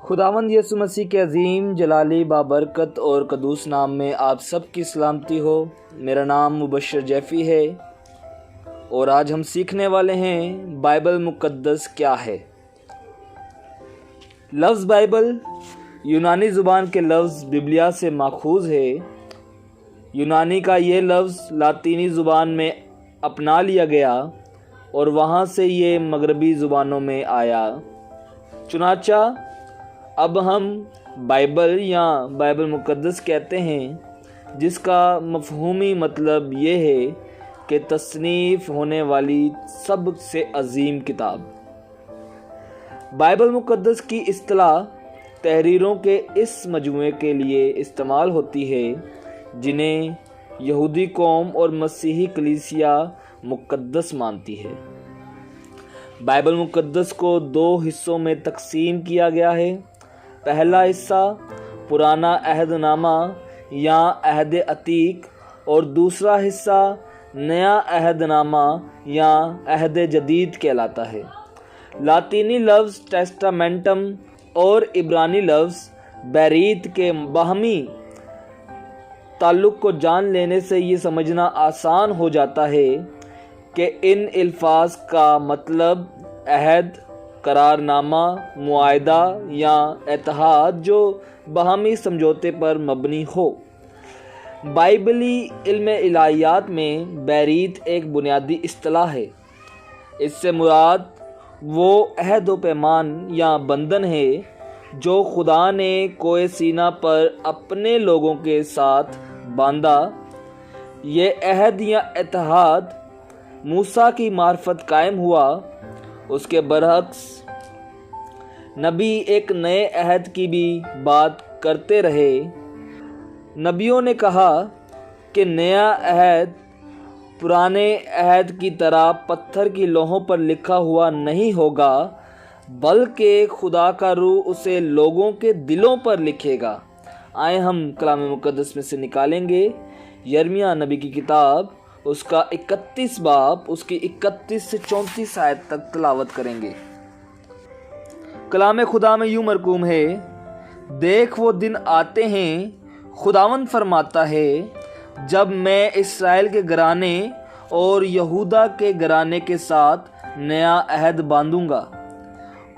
خداوند یسوع مسیح کے عظیم جلالی بابرکت اور قدوس نام میں آپ سب کی سلامتی ہو۔ میرا نام مبشر جیفی ہے اور آج ہم سیکھنے والے ہیں بائبل مقدس کیا ہے۔ لفظ بائبل یونانی زبان کے لفظ ببلیا سے ماخوذ ہے۔ یونانی کا یہ لفظ لاطینی زبان میں اپنا لیا گیا اور وہاں سے یہ مغربی زبانوں میں آیا۔ چنانچہ اب ہم بائبل یا بائبل مقدس کہتے ہیں، جس کا مفہومی مطلب یہ ہے کہ تصنیف ہونے والی سب سے عظیم کتاب۔ بائبل مقدس کی اصطلاح تحریروں کے اس مجموعے کے لیے استعمال ہوتی ہے جنہیں یہودی قوم اور مسیحی کلیسیا مقدس مانتی ہے۔ بائبل مقدس کو دو حصوں میں تقسیم کیا گیا ہے۔ پہلا حصہ پرانا عہد نامہ یا عہد عتیق اور دوسرا حصہ نیا عہد نامہ یا عہد جدید کہلاتا ہے۔ لاطینی لفظ ٹیسٹامنٹم اور عبرانی لفظ بیریت کے باہمی تعلق کو جان لینے سے یہ سمجھنا آسان ہو جاتا ہے کہ ان الفاظ کا مطلب عہد، قرار نامہ، معاہدہ یا اتحاد جو باہمی سمجھوتے پر مبنی ہو۔ بائبلی علم الہیات میں بیریت ایک بنیادی اصطلاح ہے۔ اس سے مراد وہ عہد و پیمان یا بندھن ہے جو خدا نے کوہ سینا پر اپنے لوگوں کے ساتھ باندھا۔ یہ عہد یا اتحاد موسیٰ کی معرفت قائم ہوا۔ اس کے برعکس نبی ایک نئے عہد کی بھی بات کرتے رہے۔ نبیوں نے کہا کہ نیا عہد پرانے عہد کی طرح پتھر کی لوحوں پر لکھا ہوا نہیں ہوگا، بلکہ خدا کا روح اسے لوگوں کے دلوں پر لکھے گا۔ آئے ہم کلام مقدس میں سے نکالیں گے یرمیہ نبی کی کتاب، اس کا 31 باب، اس کی 31 سے 34 آیت تک تلاوت کریں گے۔ کلام خدا میں یوں مرقوم ہے: دیکھ وہ دن آتے ہیں، خداوند فرماتا ہے، جب میں اسرائیل کے گھرانے اور یہودا کے گھرانے کے ساتھ نیا عہد باندھوں گا،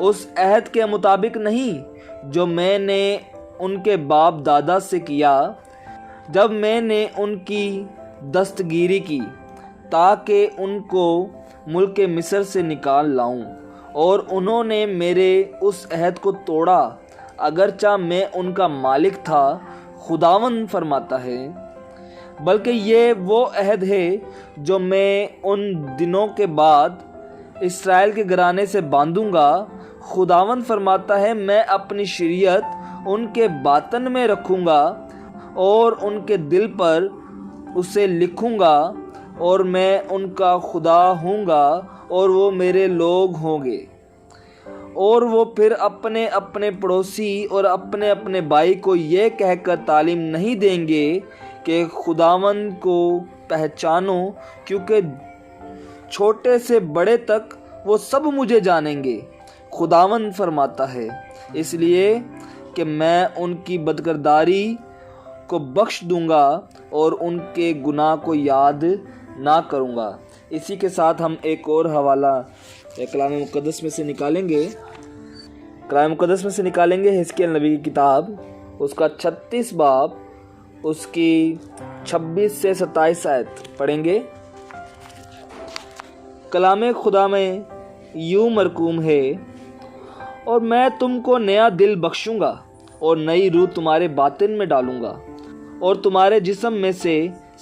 اس عہد کے مطابق نہیں جو میں نے ان کے باپ دادا سے کیا جب میں نے ان کی دستگیری کی تاکہ ان کو ملک مصر سے نکال لاؤں، اور انہوں نے میرے اس عہد کو توڑا اگرچہ میں ان کا مالک تھا، خداوند فرماتا ہے۔ بلکہ یہ وہ عہد ہے جو میں ان دنوں کے بعد اسرائیل کے گھرانے سے باندھوں گا، خداوند فرماتا ہے، میں اپنی شریعت ان کے باطن میں رکھوں گا اور ان کے دل پر اسے لکھوں گا، اور میں ان کا خدا ہوں گا اور وہ میرے لوگ ہوں گے۔ اور وہ پھر اپنے اپنے پڑوسی اور اپنے اپنے بھائی کو یہ کہہ کر تعلیم نہیں دیں گے کہ خداوند کو پہچانو، کیونکہ چھوٹے سے بڑے تک وہ سب مجھے جانیں گے، خداوند فرماتا ہے، اس لیے کہ میں ان کی بدکرداری کو بخش دوں گا اور ان کے گناہ کو یاد نہ کروں گا۔ اسی کے ساتھ ہم ایک اور حوالہ کلام مقدس میں سے نکالیں گے۔ کلام مقدس میں سے نکالیں گے حزقیل نبی کی کتاب، اس کا 36 باب، اس کی 26 سے 27 آیت پڑھیں گے۔ کلام خدا میں یوں مرقوم ہے: اور میں تم کو نیا دل بخشوں گا اور نئی روح تمہارے باطن میں ڈالوں گا، اور تمہارے جسم میں سے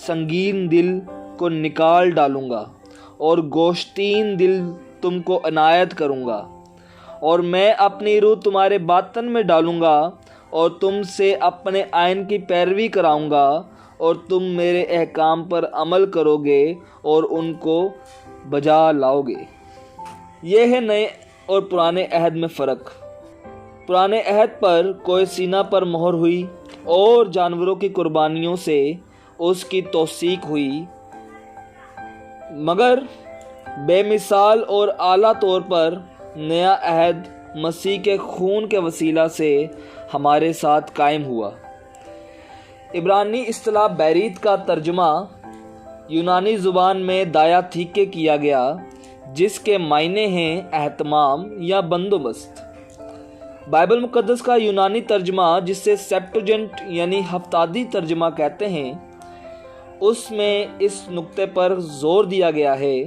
سنگین دل کو نکال ڈالوں گا اور گوشتین دل تم کو عنایت کروں گا، اور میں اپنی روح تمہارے باطن میں ڈالوں گا اور تم سے اپنے آئین کی پیروی کراؤں گا، اور تم میرے احکام پر عمل کرو گے اور ان کو بجا لاؤ گے۔ یہ ہے نئے اور پرانے عہد میں فرق۔ پرانے عہد پر کوہ سینا پر مہر ہوئی اور جانوروں کی قربانیوں سے اس کی توثیق ہوئی، مگر بے مثال اور اعلیٰ طور پر نیا عہد مسیح کے خون کے وسیلہ سے ہمارے ساتھ قائم ہوا۔ عبرانی اصطلاح بیریت کا ترجمہ یونانی زبان میں دایاتھیکے کیا گیا، جس کے معنی ہیں اہتمام یا بندوبست۔ بائبل مقدس کا یونانی ترجمہ، جسے سیپٹوجنٹ یعنی ہفتادی ترجمہ کہتے ہیں، اس میں اس نقطے پر زور دیا گیا ہے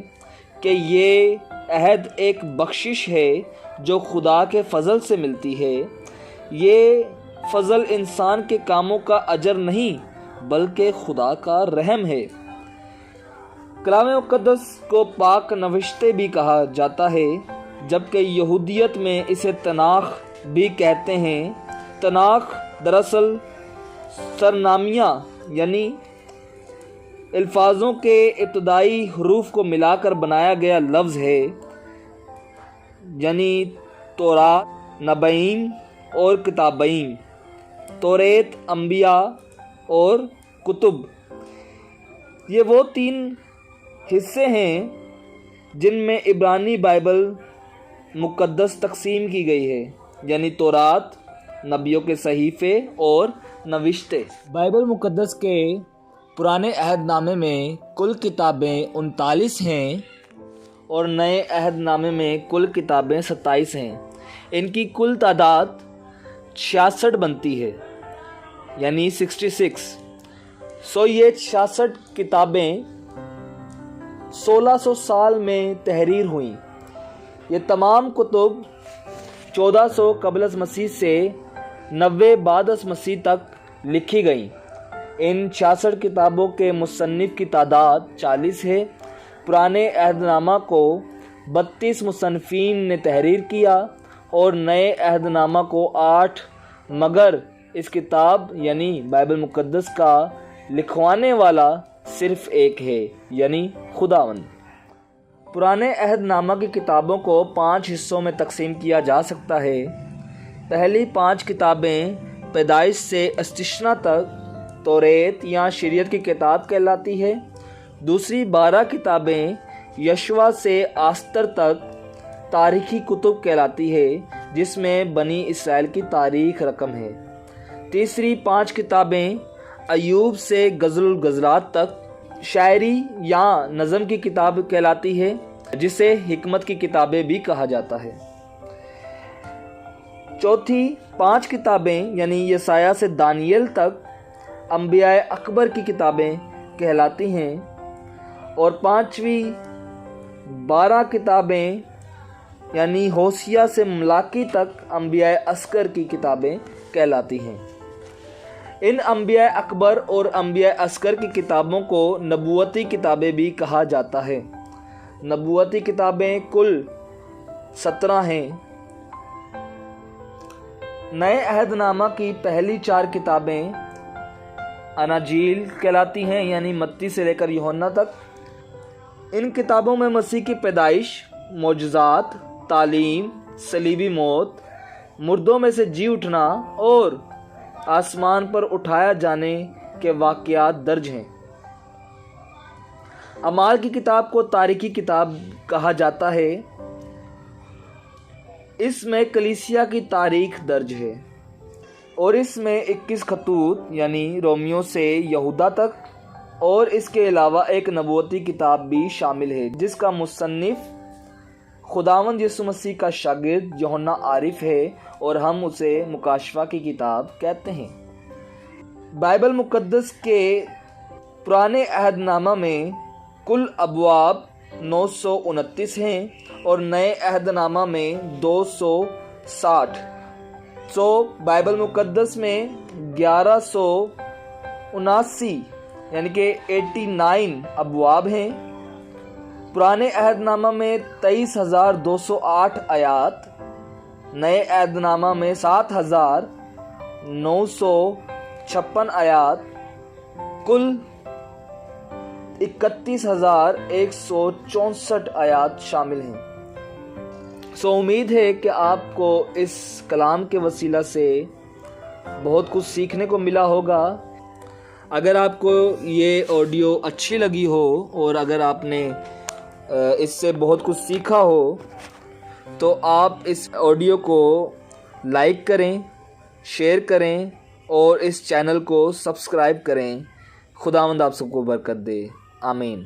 کہ یہ عہد ایک بخشش ہے جو خدا کے فضل سے ملتی ہے۔ یہ فضل انسان کے کاموں کا اجر نہیں بلکہ خدا کا رحم ہے۔ کلام مقدس کو پاک نوشتے بھی کہا جاتا ہے، جبکہ یہودیت میں اسے تناخ بھی کہتے ہیں۔ تناخ دراصل سرنامیہ یعنی الفاظوں کے ابتدائی حروف کو ملا کر بنایا گیا لفظ ہے، یعنی تورات، نبیین اور کتابین، توریت، انبیاء اور کتب۔ یہ وہ 3 حصے ہیں جن میں عبرانی بائبل مقدس تقسیم کی گئی ہے، یعنی تورات، نبیوں کے صحیفے اور نوشتے۔ بائبل مقدس کے پرانے عہد نامے میں کل کتابیں 39 ہیں اور نئے عہد نامے میں کل کتابیں 27 ہیں۔ ان کی کل تعداد 66 بنتی ہے، یعنی 66۔ یہ 66 کتابیں 1600 سال میں تحریر ہوئیں۔ یہ تمام کتب 1400 قبل از مسیح سے 90 بعد از مسیح تک لکھی گئیں۔ ان 66 کتابوں کے مصنف کی تعداد 40 ہے۔ پرانے عہد نامہ کو 32 مصنفین نے تحریر کیا اور نئے عہد نامہ کو 8، مگر اس کتاب یعنی بائبل مقدس کا لکھوانے والا صرف ایک ہے، یعنی خداوند۔ پرانے عہد نامہ کی کتابوں کو 5 حصوں میں تقسیم کیا جا سکتا ہے۔ پہلی 5 کتابیں پیدائش سے استثنا تک توریت یا شریعت کی کتاب کہلاتی ہے۔ دوسری 12 کتابیں یشوع سے آستر تک تاریخی کتب کہلاتی ہے، جس میں بنی اسرائیل کی تاریخ رقم ہے۔ تیسری 5 کتابیں ایوب سے غزل الغزلات تک شاعری یا نظم کی کتاب کہلاتی ہے، جسے حکمت کی کتابیں بھی کہا جاتا ہے۔ چوتھی 5 کتابیں یعنی یسایہ سے دانیل تک انبیاء اکبر کی کتابیں کہلاتی ہیں، اور 5ویں 12 کتابیں یعنی ہوشیہ سے ملاکی تک انبیاء اصغر کی کتابیں کہلاتی ہیں۔ ان انبیاء اکبر اور انبیاء اصغر کی کتابوں کو نبوتی کتابیں بھی کہا جاتا ہے۔ نبوتی کتابیں کل 17 ہیں۔ نئے عہد نامہ کی پہلی 4 کتابیں اناجیل کہلاتی ہیں، یعنی متی سے لے کر یوحنا تک۔ ان کتابوں میں مسیح کی پیدائش، معجزات، تعلیم، صلیبی موت، مردوں میں سے جی اٹھنا اور آسمان پر اٹھایا جانے کے واقعات درج ہیں۔ اعمال کی کتاب کو تاریخی کتاب کہا جاتا ہے۔ اس میں کلیسیا کی تاریخ درج ہے اور اس میں 21 خطوط یعنی رومیوں سے یہودا تک، اور اس کے علاوہ ایک نبوتی کتاب بھی شامل ہے جس کا مصنف خداوند یسوع مسیح کا شاگرد یوحنا عارف ہے، اور ہم اسے مکاشفہ کی کتاب کہتے ہیں۔ بائبل مقدس کے پرانے عہد نامہ میں کل ابواب 929 ہیں اور نئے عہد نامہ میں 260۔ بائبل مقدس میں 1179 یعنی کہ 89 ابواب ہیں۔ پرانے عہد نامہ میں 23,208 آیات، نئے عہد نامہ میں 7,956 آیات، کل 31,164 آیات شامل ہیں۔ امید ہے کہ آپ کو اس کلام کے وسیلہ سے بہت کچھ سیکھنے کو ملا ہوگا۔ اگر آپ کو یہ آڈیو اچھی لگی ہو اور اگر آپ نے اس سے بہت کچھ سیکھا ہو تو آپ اس آڈیو کو لائک کریں، شیئر کریں اور اس چینل کو سبسکرائب کریں۔ خداوند آپ سب کو برکت دے، آمین۔